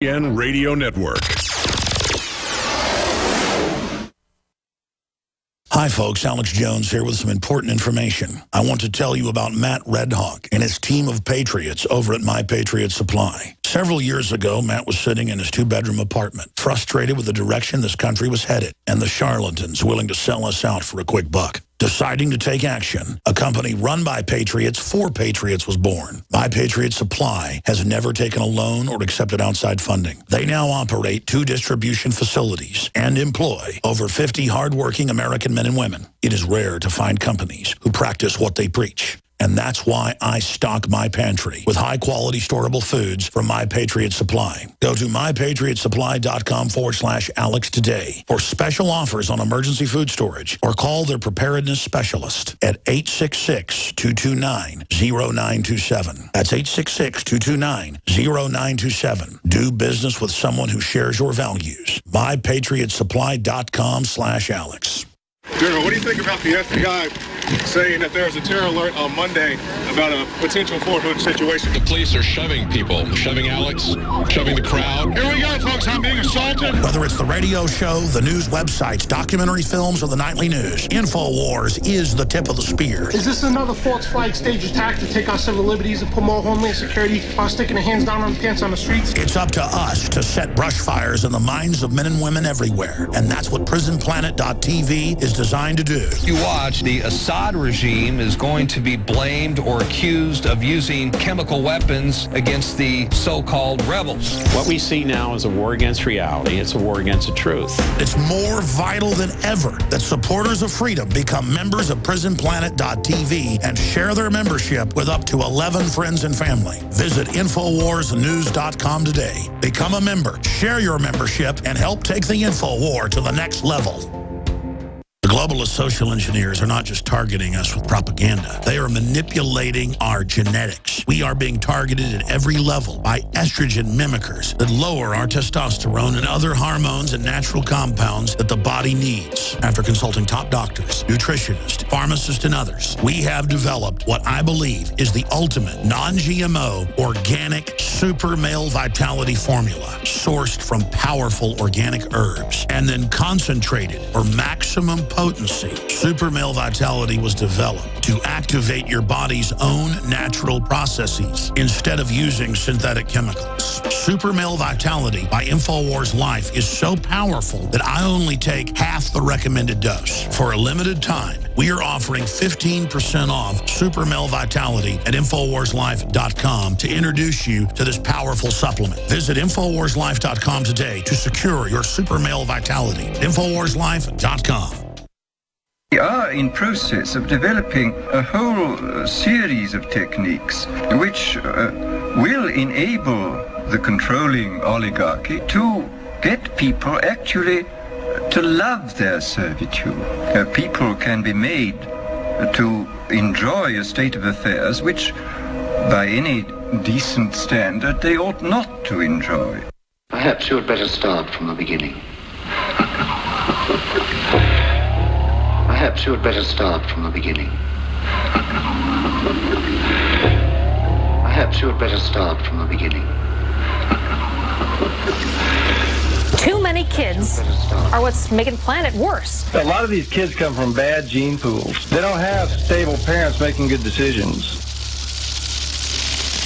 Radio Network. Hi, folks. Alex Jones here with some important information. I want to tell you about Matt Redhawk and his team of patriots over at My Patriot Supply. Several years ago, Matt was sitting in his two-bedroom apartment, frustrated with the direction this country was headed and the charlatans willing to sell us out for a quick buck. Deciding to take action, a company run by patriots for patriots was born. My Patriot Supply has never taken a loan or accepted outside funding. They now operate 2 distribution facilities and employ over 50 hardworking American men and women. It is rare to find companies who practice what they preach. And that's why I stock my pantry with high-quality storable foods from My Patriot Supply. Go to mypatriotsupply.com/Alex today for special offers on emergency food storage, or call their preparedness specialist at 866-229-0927. That's 866-229-0927. Do business with someone who shares your values. mypatriotsupply.com/Alex. General, what do you think about the FBI saying that there's a terror alert on Monday about a potential Fort Hood situation? The police are shoving people, shoving Alex, shoving the crowd. Here we go, folks. I'm being assaulted. Whether it's the radio show, the news websites, documentary films, or the nightly news, InfoWars is the tip of the spear. Is this another false flag stage attack to take our civil liberties and put more homeland security while sticking their hands down on the pants on the streets? It's up to us to set brush fires in the minds of men and women everywhere. And that's what PrisonPlanet.tv is designed to do. You watch, the Assad regime is going to be blamed or accused of using chemical weapons against the so-called rebels. What we see now is a war against reality. It's a war against the truth. It's more vital than ever that supporters of freedom become members of PrisonPlanet.tv and share their membership with up to 11 friends and family. Visit InfoWarsNews.com today. Become a member, share your membership, and help take the InfoWar to the next level. The globalist social engineers are not just targeting us with propaganda. They are manipulating our genetics. We are being targeted at every level by estrogen mimickers that lower our testosterone and other hormones and natural compounds that the body needs. After consulting top doctors, nutritionists, pharmacists, and others, we have developed what I believe is the ultimate non-GMO organic super male vitality formula sourced from powerful organic herbs and then concentrated for maximum potency. Super Male Vitality was developed to activate your body's own natural processes instead of using synthetic chemicals. Super Male Vitality by InfoWars Life is so powerful that I only take half the recommended dose. For a limited time, we are offering 15% off Super Male Vitality at InfoWarsLife.com to introduce you to this powerful supplement. Visit InfoWarsLife.com today to secure your Super Male Vitality. InfoWarsLife.com. We are in process of developing a whole series of techniques which will enable the controlling oligarchy to get people actually to love their servitude. People can be made to enjoy a state of affairs which, by any decent standard, they ought not to enjoy. Perhaps you had better start from the beginning. Perhaps you had better start from the beginning. Perhaps you had better start from the beginning. Too many kids are what's making the planet worse. A lot of these kids come from bad gene pools. They don't have stable parents making good decisions.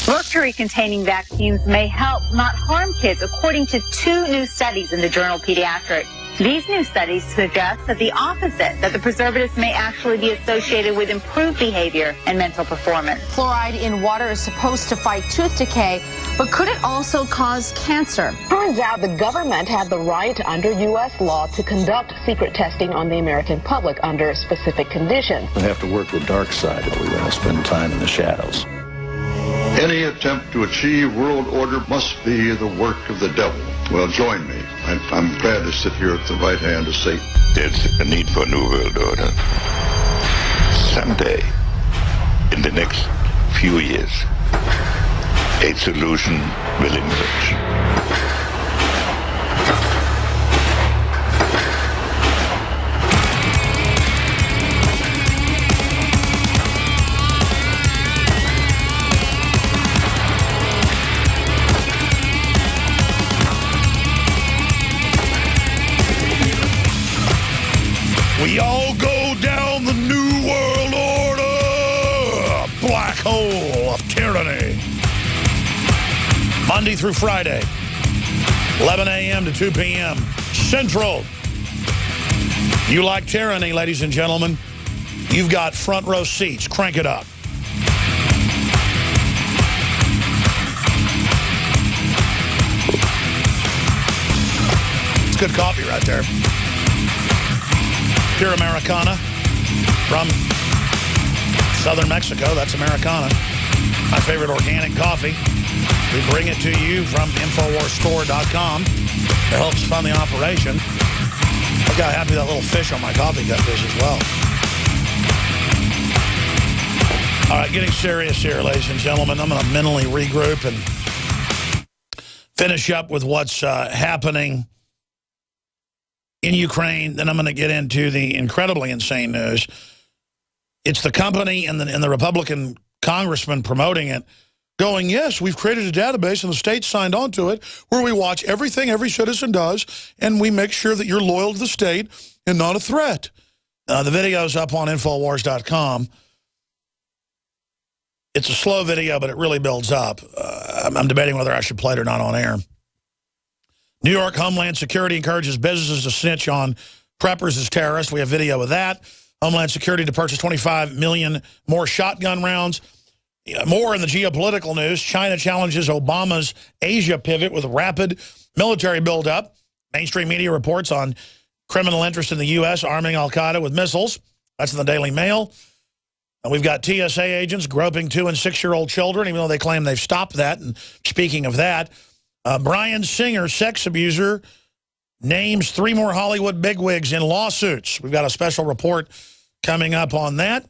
Mercury-containing vaccines may help, not harm kids, according to 2 new studies in the journal Pediatrics. These new studies suggest that the opposite, that the preservatives may actually be associated with improved behavior and mental performance. Fluoride in water is supposed to fight tooth decay, but could it also cause cancer? Turns out the government had the right under U.S. law to conduct secret testing on the American public under specific conditions. We have to work the dark side. We want to spend time in the shadows. Any attempt to achieve world order must be the work of the devil. Well, join me. I'm glad to sit here at the right hand of Satan. There's a need for a new world order. Someday, in the next few years, a solution will emerge. Monday through Friday, 11 a.m. to 2 p.m. Central. You like tyranny, ladies and gentlemen? You've got front row seats. Crank it up. It's good coffee right there. Pure Americana from southern Mexico. That's Americana. My favorite organic coffee. We bring it to you from InfoWarsStore.com. It helps fund the operation. Look how happy that little fish on my coffee cup is as well. All right, getting serious here, ladies and gentlemen. I'm going to mentally regroup and finish up with what's happening in Ukraine. Then I'm going to get into the incredibly insane news. It's the company and the Republican congressman promoting it, going, yes, we've created a database and the state signed on to it where we watch everything every citizen does and we make sure that you're loyal to the state and not a threat. The video's up on Infowars.com. It's a slow video, but it really builds up. I'm debating whether I should play it or not on air. New York Homeland Security encourages businesses to snitch on preppers as terrorists. We have video of that. Homeland Security to purchase 25 million more shotgun rounds. More in the geopolitical news. China challenges Obama's Asia pivot with rapid military buildup. Mainstream media reports on criminal interest in the U.S. arming al-Qaeda with missiles. That's in the Daily Mail. And we've got TSA agents groping 2- and 6-year-old children, even though they claim they've stopped that. And speaking of that, Bryan Singer, sex abuser, names 3 more Hollywood bigwigs in lawsuits. We've got a special report coming up on that.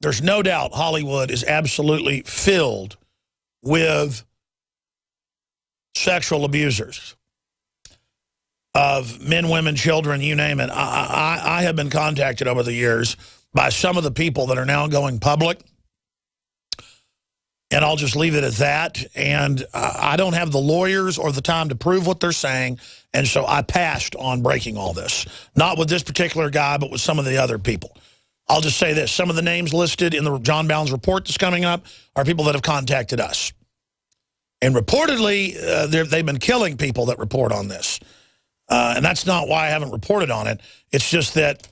There's no doubt Hollywood is absolutely filled with sexual abusers of men, women, children, you name it. I have been contacted over the years by some of the people that are now going public, and I'll just leave it at that. And I don't have the lawyers or the time to prove what they're saying, and so I passed on breaking all this. Not with this particular guy, but with some of the other people. I'll just say this. Some of the names listed in the John Bounds report that's coming up are people that have contacted us. And reportedly, they've been killing people that report on this. And that's not why I haven't reported on it. It's just that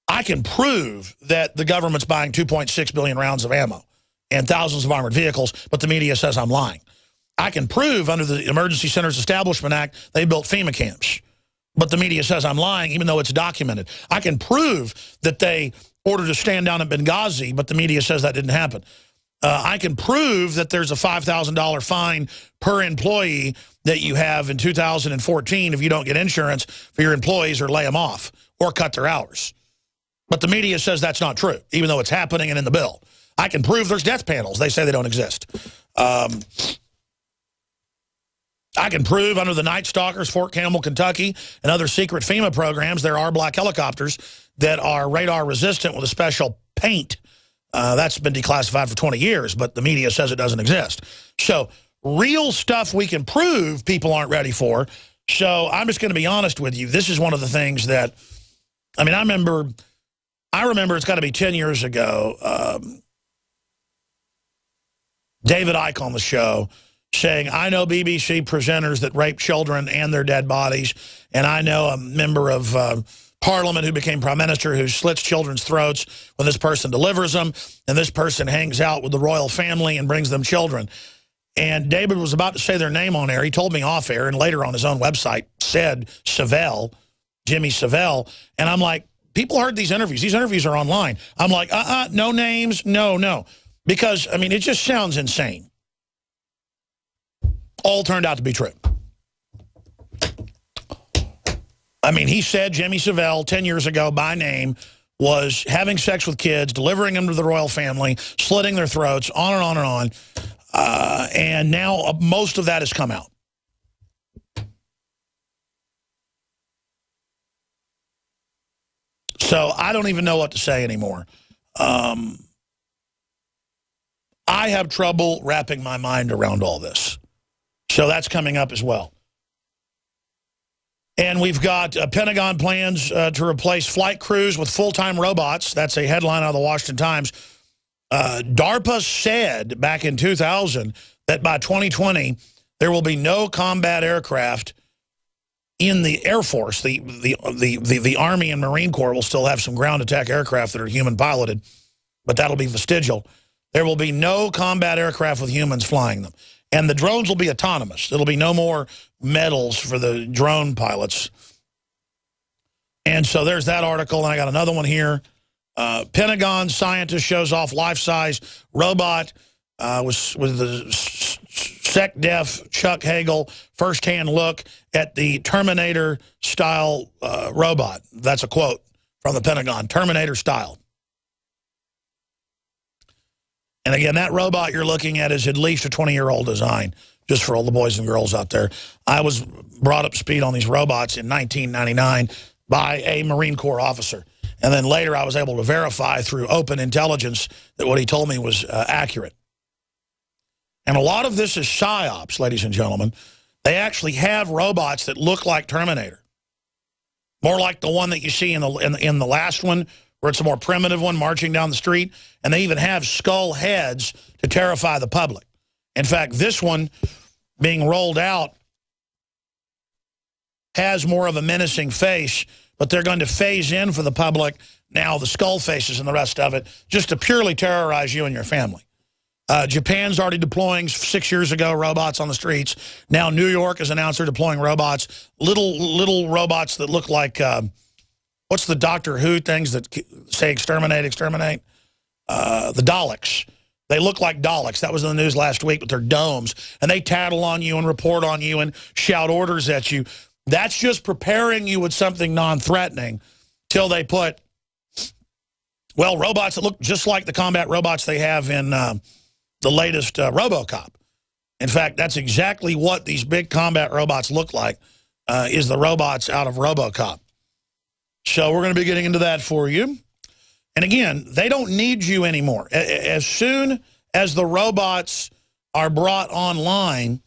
I can prove that the government's buying 2.6 billion rounds of ammo and thousands of armored vehicles, but the media says I'm lying. I can prove under the Emergency Centers Establishment Act they built FEMA camps, but the media says I'm lying, even though it's documented. I can prove that they ordered a stand down at Benghazi, but the media says that didn't happen. I can prove that there's a $5,000 fine per employee that you have in 2014 if you don't get insurance for your employees or lay them off or cut their hours. But the media says that's not true, even though it's happening and in the bill. I can prove there's death panels. They say they don't exist. I can prove under the Night Stalkers, Fort Campbell, Kentucky, and other secret FEMA programs, there are black helicopters that are radar resistant with a special paint. That's been declassified for 20 years, but the media says it doesn't exist. So real stuff we can prove people aren't ready for. So I'm just going to be honest with you. This is one of the things that, I mean, I remember it's got to be 10 years ago, David Icke on the show saying, I know BBC presenters that rape children and their dead bodies, and I know a member of Parliament who became Prime Minister who slits children's throats when this person delivers them, and this person hangs out with the royal family and brings them children. And David was about to say their name on air. He told me off air, and later on his own website said Savelle, Jimmy Savelle. And I'm like, people heard these interviews. These interviews are online. I'm like, no names, no. Because, I mean, it just sounds insane. All turned out to be true. I mean, he said Jimmy Savelle 10 years ago by name was having sex with kids, delivering them to the royal family, slitting their throats, on and on and on. And now most of that has come out. So I don't even know what to say anymore. I have trouble wrapping my mind around all this. So that's coming up as well. And we've got Pentagon plans to replace flight crews with full-time robots. That's a headline out of the Washington Times. DARPA said back in 2000 that by 2020, there will be no combat aircraft in the Air Force. The Army and Marine Corps will still have some ground attack aircraft that are human piloted, but that'll be vestigial. There will be no combat aircraft with humans flying them. And the drones will be autonomous. There'll be no more medals for the drone pilots. And so there's that article, and I got another one here. Pentagon scientist shows off life-size robot with the SecDef Chuck Hagel first-hand look at the Terminator-style robot. That's a quote from the Pentagon, Terminator-style. And again, that robot you're looking at is at least a 20-year-old design, just for all the boys and girls out there. I was brought up to speed on these robots in 1999 by a Marine Corps officer. And then later I was able to verify through open intelligence that what he told me was accurate. And a lot of this is psyops, ladies and gentlemen. They actually have robots that look like Terminator. More like the one that you see in the last one, where it's a more primitive one marching down the street. And they even have skull heads to terrify the public. In fact, this one being rolled out has more of a menacing face, but they're going to phase in for the public now the skull faces and the rest of it, just to purely terrorize you and your family. Japan's already deploying 6 years ago robots on the streets. Now New York has announced they're deploying robots, little robots that look like, what's the Doctor Who things that say exterminate? The Daleks. They look like Daleks. That was in the news last week with their domes. And they tattle on you and report on you and shout orders at you. That's just preparing you with something non-threatening till they put, well, robots that look just like the combat robots they have in the latest RoboCop. In fact, that's exactly what these big combat robots look like, is the robots out of RoboCop. So we're going to be getting into that for you. And again, they don't need you anymore. As soon as the robots are brought online,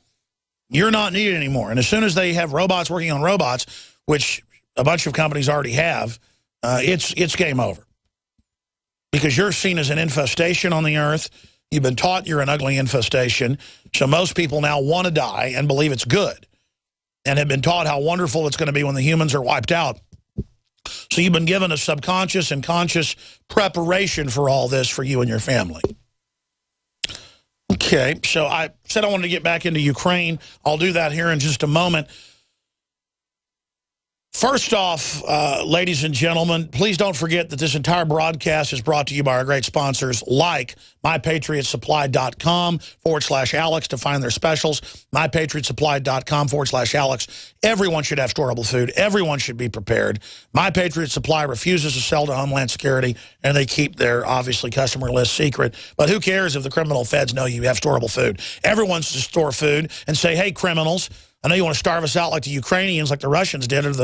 you're not needed anymore. And as soon as they have robots working on robots, which a bunch of companies already have, it's game over. Because you're seen as an infestation on the earth. You've been taught you're an ugly infestation. So most people now want to die and believe it's good. And have been taught how wonderful it's going to be when the humans are wiped out. So you've been given a subconscious and conscious preparation for all this for you and your family. Okay, so I said I wanted to get back into Ukraine. I'll do that here in just a moment. First off, ladies and gentlemen, please don't forget that this entire broadcast is brought to you by our great sponsors like MyPatriotSupply.com/Alex to find their specials. MyPatriotSupply.com/Alex. Everyone should have storable food. Everyone should be prepared. My Patriot Supply refuses to sell to Homeland Security, and they keep their, obviously, customer list secret. But who cares if the criminal feds know you have storable food? Everyone should store food and say, hey, criminals, I know you want to starve us out like the Ukrainians, like the Russians did, or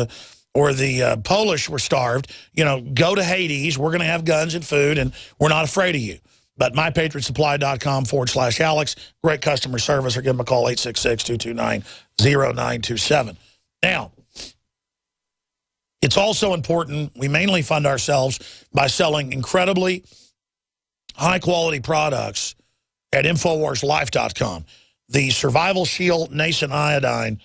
the Polish were starved. You know, go to Hades. We're going to have guns and food, and we're not afraid of you. But MyPatriotSupply.com/Alex. Great customer service, or give them a call, 866-229-0927. Now, it's also important, we mainly fund ourselves by selling incredibly high-quality products at InfoWarsLife.com. The Survival Shield Nascent Iodine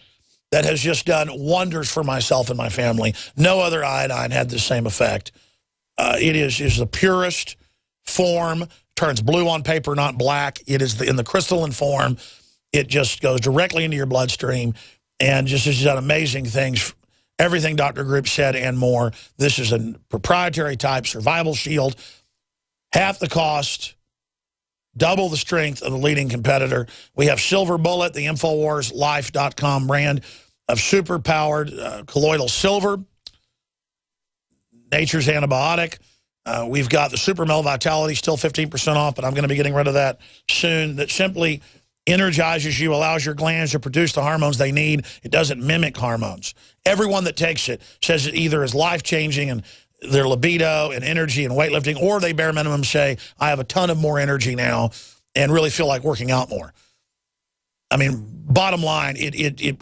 that has just done wonders for myself and my family. No other iodine had the same effect. It is the purest form, turns blue on paper, not black. It is in the crystalline form. It just goes directly into your bloodstream and just has done amazing things. Everything Dr. Group said and more. This is a proprietary type Survival Shield. Half the cost, double the strength of the leading competitor. We have Silver Bullet, the InfoWarsLife.com brand of super-powered colloidal silver, nature's antibiotic. We've got the Super Male Vitality, still 15% off, but I'm going to be getting rid of that soon. That simply energizes you, allows your glands to produce the hormones they need. It doesn't mimic hormones. Everyone that takes it says it either is life-changing and their libido and energy and weightlifting, or they bare minimum say, I have a ton of more energy now and really feel like working out more. I mean, bottom line, it